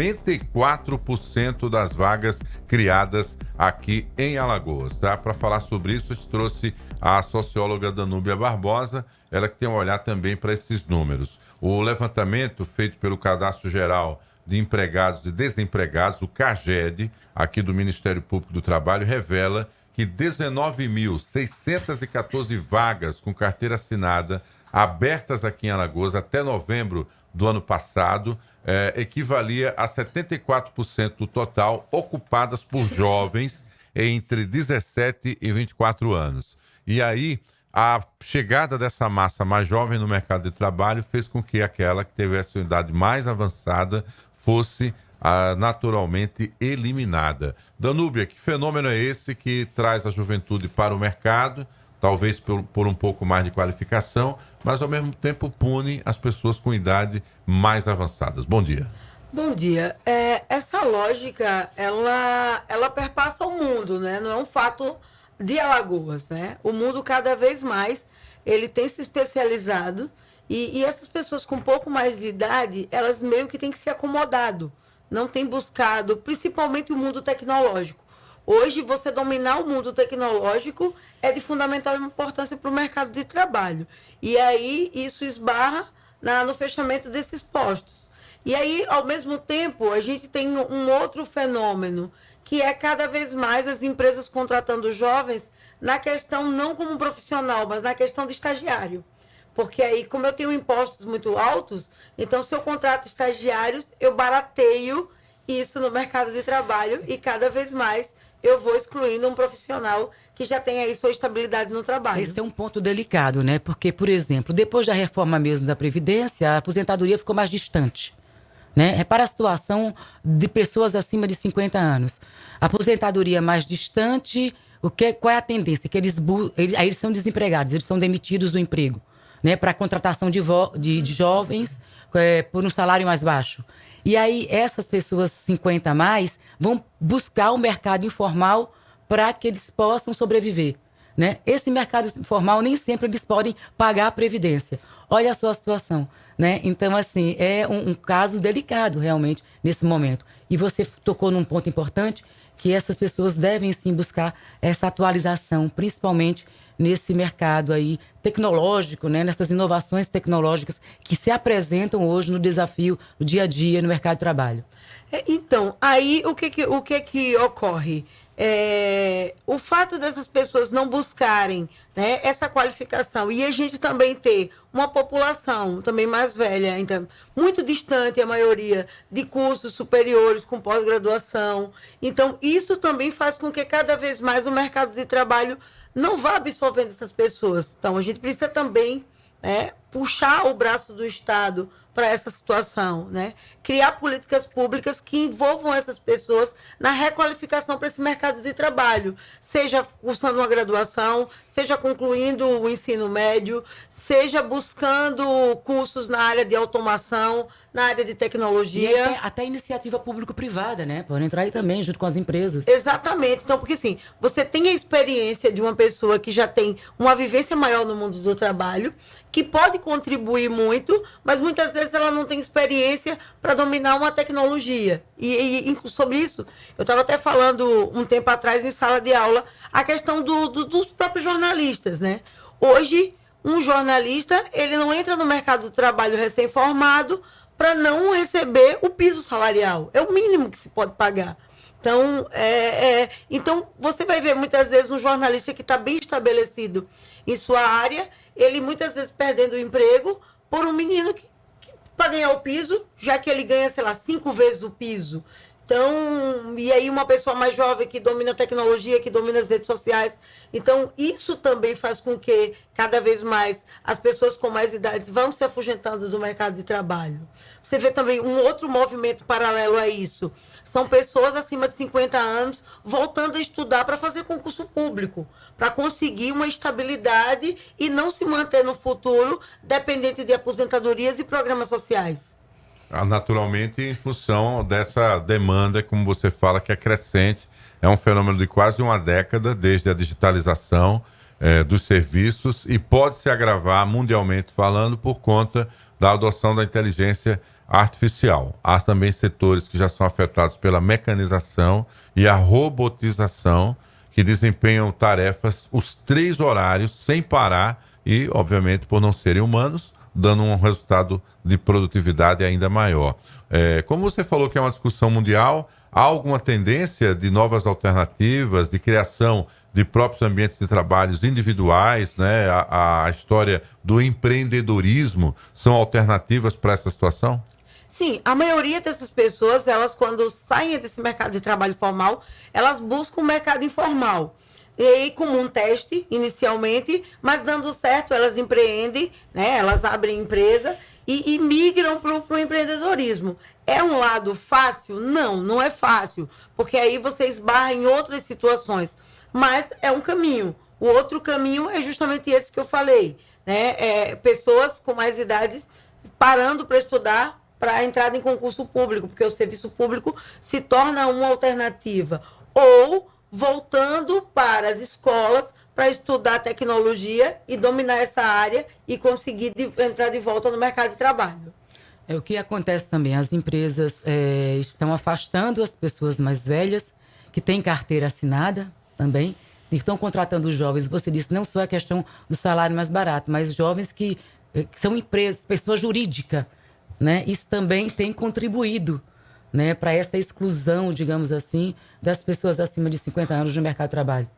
94% das vagas criadas aqui em Alagoas, tá? Para falar sobre isso, a gente trouxe a socióloga Danúbia Barbosa, ela que tem um olhar também para esses números. O levantamento feito pelo Cadastro Geral de Empregados e Desempregados, o CAGED, aqui do Ministério Público do Trabalho, revela que 19.614 vagas com carteira assinada abertas aqui em Alagoas até novembro do ano passado, equivalia a 74% do total, ocupadas por jovens entre 17 e 24 anos. E aí, a chegada dessa massa mais jovem no mercado de trabalho fez com que aquela que teve essa idade mais avançada fosse naturalmente eliminada. Danúbia, que fenômeno é esse que traz a juventude para o mercado, talvez por um pouco mais de qualificação, mas ao mesmo tempo pune as pessoas com idade mais avançadas? Bom dia. Bom dia. Essa lógica, ela perpassa o mundo, né? Não é um fato de Alagoas, né? O mundo cada vez mais, ele tem se especializado e essas pessoas com um pouco mais de idade, elas meio que têm que se acomodado, não têm buscado, principalmente o mundo tecnológico. Hoje, você dominar o mundo tecnológico é de fundamental importância para o mercado de trabalho. E aí, isso esbarra no fechamento desses postos. E aí, ao mesmo tempo, a gente tem um outro fenômeno, que é cada vez mais as empresas contratando jovens na questão não como profissional, mas na questão de estagiário. Porque aí, como eu tenho impostos muito altos, então se eu contrato estagiários, eu barateio isso no mercado de trabalho e cada vez mais eu vou excluindo um profissional que já tem aí sua estabilidade no trabalho. Esse é um ponto delicado, né? Porque, por exemplo, depois da reforma mesmo da Previdência, a aposentadoria ficou mais distante, né? Repara a situação de pessoas acima de 50 anos. A aposentadoria mais distante, qual é a tendência? Que aí eles são desempregados, eles são demitidos do emprego, né? Para a contratação de jovens por um salário mais baixo. E aí essas pessoas 50 a mais vão buscar o mercado informal para que eles possam sobreviver, né? Esse mercado informal nem sempre eles podem pagar a previdência. Olha a sua situação, né? Então, assim, é um caso delicado realmente nesse momento. E você tocou num ponto importante, que essas pessoas devem sim buscar essa atualização, principalmente nesse mercado aí tecnológico, né? Nessas inovações tecnológicas que se apresentam hoje no desafio, no dia a dia, no mercado de trabalho. Então, aí o que ocorre? O fato dessas pessoas não buscarem, né, essa qualificação e a gente também ter uma população também mais velha, então, muito distante, a maioria, de cursos superiores com pós-graduação. Então, isso também faz com que cada vez mais o mercado de trabalho não vá absorvendo essas pessoas. Então, a gente precisa também, né, puxar o braço do Estado para essa situação, né? Criar políticas públicas que envolvam essas pessoas na requalificação para esse mercado de trabalho, seja cursando uma graduação, seja concluindo o ensino médio, seja buscando cursos na área de automação, na área de tecnologia. E até iniciativa público-privada, né? Pode entrar aí também, junto com as empresas. Exatamente. Então, porque assim, você tem a experiência de uma pessoa que já tem uma vivência maior no mundo do trabalho, que pode contribuir muito, mas muitas vezes ela não tem experiência para dominar uma tecnologia. E sobre isso, eu estava até falando um tempo atrás em sala de aula, a questão dos próprios jornalistas, né? Hoje, um jornalista, ele não entra no mercado do trabalho recém-formado para não receber o piso salarial. É o mínimo que se pode pagar. Então, então, você vai ver muitas vezes um jornalista que está bem estabelecido em sua área, ele muitas vezes perdendo o emprego por um menino que para ganhar o piso, já que ele ganha, sei lá, 5 vezes o piso. Então, e aí uma pessoa mais jovem que domina a tecnologia, que domina as redes sociais. Então, isso também faz com que, cada vez mais, as pessoas com mais idades vão se afugentando do mercado de trabalho. Você vê também um outro movimento paralelo a isso. São pessoas acima de 50 anos voltando a estudar para fazer concurso público, para conseguir uma estabilidade e não se manter no futuro dependente de aposentadorias e programas sociais. Naturalmente, em função dessa demanda, como você fala, que é crescente, é um fenômeno de quase uma década, desde a digitalização dos serviços, e pode se agravar mundialmente falando por conta da adoção da inteligência artificial. Há também setores que já são afetados pela mecanização e a robotização, que desempenham tarefas os 3 horários sem parar e, obviamente, por não serem humanos, dando um resultado de produtividade ainda maior. Como você falou que é uma discussão mundial, há alguma tendência de novas alternativas, de criação de próprios ambientes de trabalhos individuais, né? A história do empreendedorismo são alternativas para essa situação? Sim, a maioria dessas pessoas, elas quando saem desse mercado de trabalho formal, elas buscam o mercado informal. E aí, como um teste, inicialmente, mas dando certo, elas empreendem, né? Elas abrem empresa e migram para o empreendedorismo. É um lado fácil? Não, não é fácil, porque aí você esbarra em outras situações. Mas é um caminho. O outro caminho é justamente esse que eu falei, né? Pessoas com mais idade parando para estudar para a entrada em concurso público, porque o serviço público se torna uma alternativa. Ou voltando para as escolas para estudar tecnologia e dominar essa área e conseguir entrar de volta no mercado de trabalho. O que acontece também, as empresas estão afastando as pessoas mais velhas, que têm carteira assinada também, e estão contratando os jovens. Você disse, não só a questão do salário mais barato, mas jovens que são empresas, pessoa jurídica, né? Isso também tem contribuído, né, para essa exclusão, digamos assim, das pessoas acima de 50 anos no mercado de trabalho.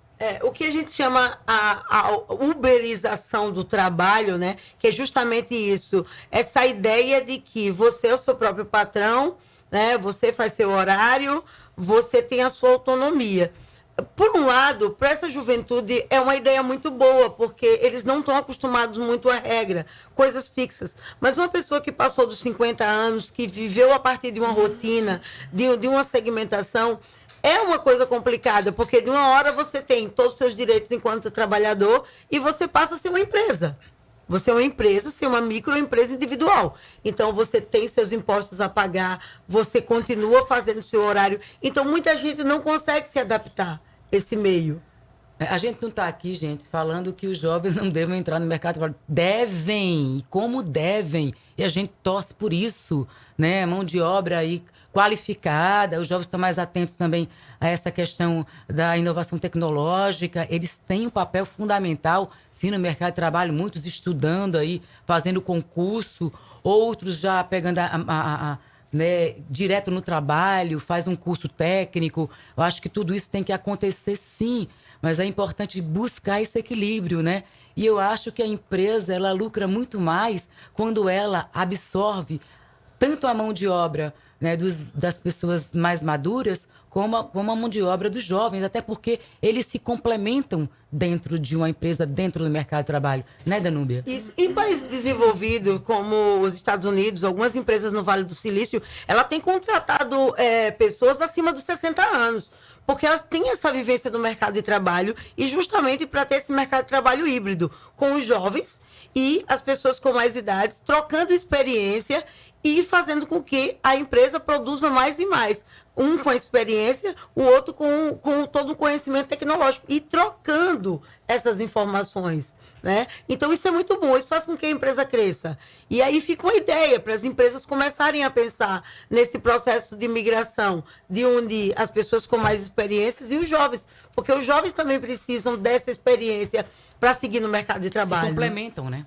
O que a gente chama a uberização do trabalho, né, que é justamente isso, essa ideia de que você é o seu próprio patrão, né, você faz seu horário, você tem a sua autonomia. Por um lado, para essa juventude é uma ideia muito boa, porque eles não estão acostumados muito à regra, coisas fixas. Mas uma pessoa que passou dos 50 anos, que viveu a partir de uma rotina, de uma segmentação, é uma coisa complicada, porque de uma hora você tem todos os seus direitos enquanto trabalhador e você passa a ser uma empresa. Você é uma empresa, você é uma microempresa individual. Então, você tem seus impostos a pagar, você continua fazendo seu horário. Então, muita gente não consegue se adaptar a esse meio. A gente não está aqui, gente, falando que os jovens não devem entrar no mercado de trabalho. Devem, como devem. E a gente torce por isso, né? Mão de obra aí qualificada, os jovens estão mais atentos também a essa questão da inovação tecnológica, eles têm um papel fundamental, sim, no mercado de trabalho, muitos estudando aí, fazendo concurso, outros já pegando né, direto no trabalho, faz um curso técnico. Eu acho que tudo isso tem que acontecer, sim, mas é importante buscar esse equilíbrio, né? E eu acho que a empresa, ela lucra muito mais quando ela absorve tanto a mão de obra, né, das pessoas mais maduras, como a mão de obra dos jovens, até porque eles se complementam dentro de uma empresa, dentro do mercado de trabalho. Né, Danúbia? Isso. Em países desenvolvidos, como os Estados Unidos, algumas empresas no Vale do Silício, ela tem contratado pessoas acima dos 60 anos, porque elas têm essa vivência do mercado de trabalho e justamente para ter esse mercado de trabalho híbrido, com os jovens e as pessoas com mais idades, trocando experiência e fazendo com que a empresa produza mais e mais. Um com a experiência, o outro com todo o conhecimento tecnológico. E trocando essas informações, né? Então, isso é muito bom. Isso faz com que a empresa cresça. E aí fica uma ideia para as empresas começarem a pensar nesse processo de migração, de unir as pessoas com mais experiências e os jovens. Porque os jovens também precisam dessa experiência para seguir no mercado de trabalho. Se complementam, né?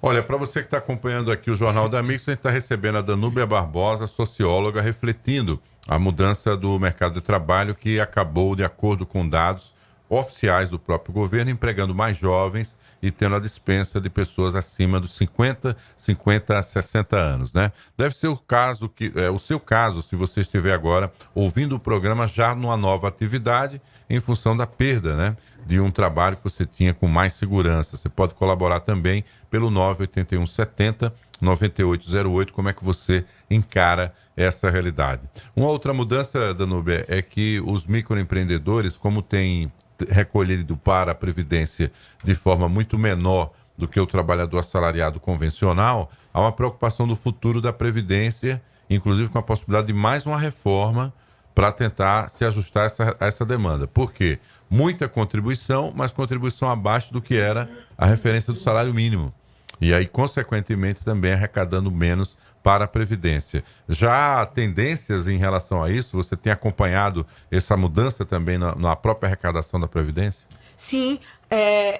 Olha, para você que está acompanhando aqui o Jornal da Mix, a gente está recebendo a Danúbia Barbosa, socióloga, refletindo a mudança do mercado de trabalho que acabou, de acordo com dados oficiais do próprio governo, empregando mais jovens e tendo a dispensa de pessoas acima dos 50 a 60 anos, né? Deve ser o seu caso, se você estiver agora ouvindo o programa já numa nova atividade, em função da perda, né, de um trabalho que você tinha com mais segurança. Você pode colaborar também pelo 981 70 9808, como é que você encara essa realidade. Uma outra mudança, Danúbia, é que os microempreendedores, como têm recolhido para a Previdência de forma muito menor do que o trabalhador assalariado convencional, há uma preocupação do futuro da Previdência, inclusive com a possibilidade de mais uma reforma para tentar se ajustar a essa demanda. Por quê? Muita contribuição, mas contribuição abaixo do que era a referência do salário mínimo. E aí, consequentemente, também arrecadando menos para a Previdência. Já há tendências em relação a isso? Você tem acompanhado essa mudança também na própria arrecadação da Previdência? Sim,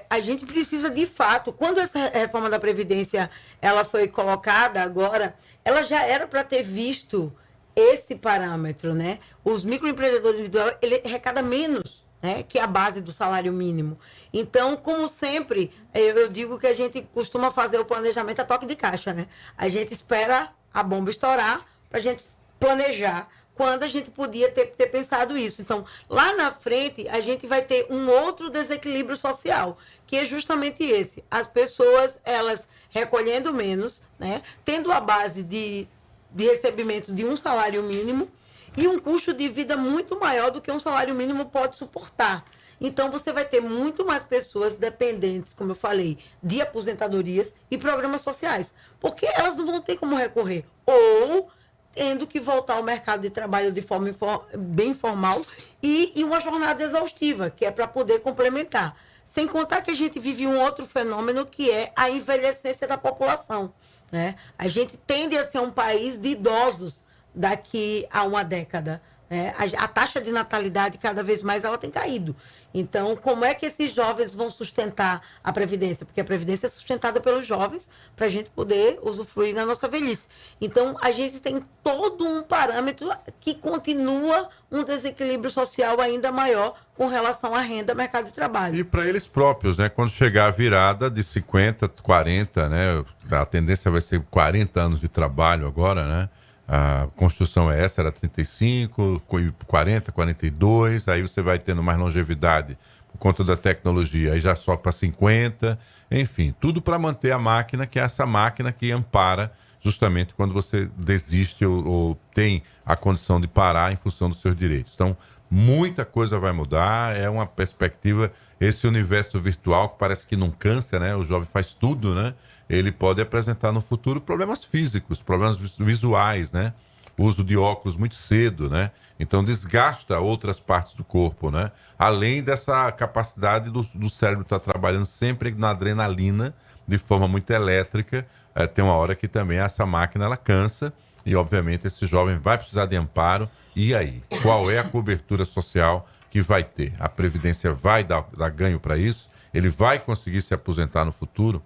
a gente precisa de fato, quando essa reforma da Previdência ela foi colocada agora, ela já era para ter visto esse parâmetro, né? Os microempreendedores individuais, ele arrecada menos, né, que a base do salário mínimo. Então, como sempre, eu digo que a gente costuma fazer o planejamento a toque de caixa, né? A gente espera a bomba estourar para a gente planejar quando a gente podia ter pensado isso. Então, lá na frente, a gente vai ter um outro desequilíbrio social, que é justamente esse. As pessoas, elas recolhendo menos, né, tendo a base de recebimento de um salário mínimo e um custo de vida muito maior do que um salário mínimo pode suportar. Então, você vai ter muito mais pessoas dependentes, como eu falei, de aposentadorias e programas sociais, porque elas não vão ter como recorrer. Ou tendo que voltar ao mercado de trabalho de forma bem informal e uma jornada exaustiva, que é para poder complementar. Sem contar que a gente vive um outro fenômeno, que é a envelhecência da população, né? A gente tende a ser um país de idosos daqui a uma década, né? A taxa de natalidade, cada vez mais, ela tem caído. Então, como é que esses jovens vão sustentar a Previdência? Porque a Previdência é sustentada pelos jovens para a gente poder usufruir na nossa velhice. Então, a gente tem todo um parâmetro que continua um desequilíbrio social ainda maior com relação à renda, mercado de trabalho. E para eles próprios, né? Quando chegar a virada de 50, 40, né? A tendência vai ser 40 anos de trabalho agora, né? A construção é essa, era 35, 40, 42, aí você vai tendo mais longevidade por conta da tecnologia, aí já sobe para 50, enfim, tudo para manter a máquina, que é essa máquina que ampara justamente quando você desiste ou tem a condição de parar em função dos seus direitos. Então, muita coisa vai mudar, é uma perspectiva, esse universo virtual que parece que não cansa, né? O jovem faz tudo, né? Ele pode apresentar no futuro problemas físicos, problemas visuais, né? O uso de óculos muito cedo, né? Então desgasta outras partes do corpo, né? Além dessa capacidade do cérebro estar trabalhando sempre na adrenalina, de forma muito elétrica, tem uma hora que também essa máquina ela cansa e, obviamente, esse jovem vai precisar de amparo. E aí? Qual é a cobertura social que vai ter? A Previdência vai dar ganho para isso? Ele vai conseguir se aposentar no futuro?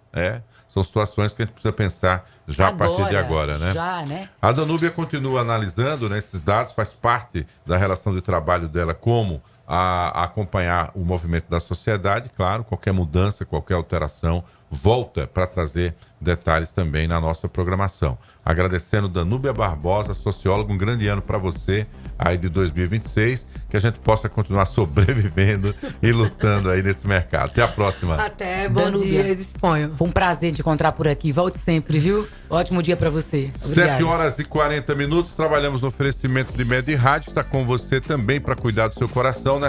São situações que a gente precisa pensar já agora, a partir de agora, né? Já, né? A Danúbia continua analisando, né, esses dados, faz parte da relação de trabalho dela como a acompanhar o movimento da sociedade. Claro, qualquer mudança, qualquer alteração, volta para trazer detalhes também na nossa programação. Agradecendo Danúbia Barbosa, socióloga, um grande ano para você aí de 2026, que a gente possa continuar sobrevivendo e lutando aí nesse mercado. Até a próxima. Até, bom Danúbia, dia, disponho. Foi um prazer te encontrar por aqui. Volte sempre, viu? Ótimo dia para você. Obrigada. 7h40, trabalhamos no oferecimento de Med Rádio, está com você também para cuidar do seu coração, né?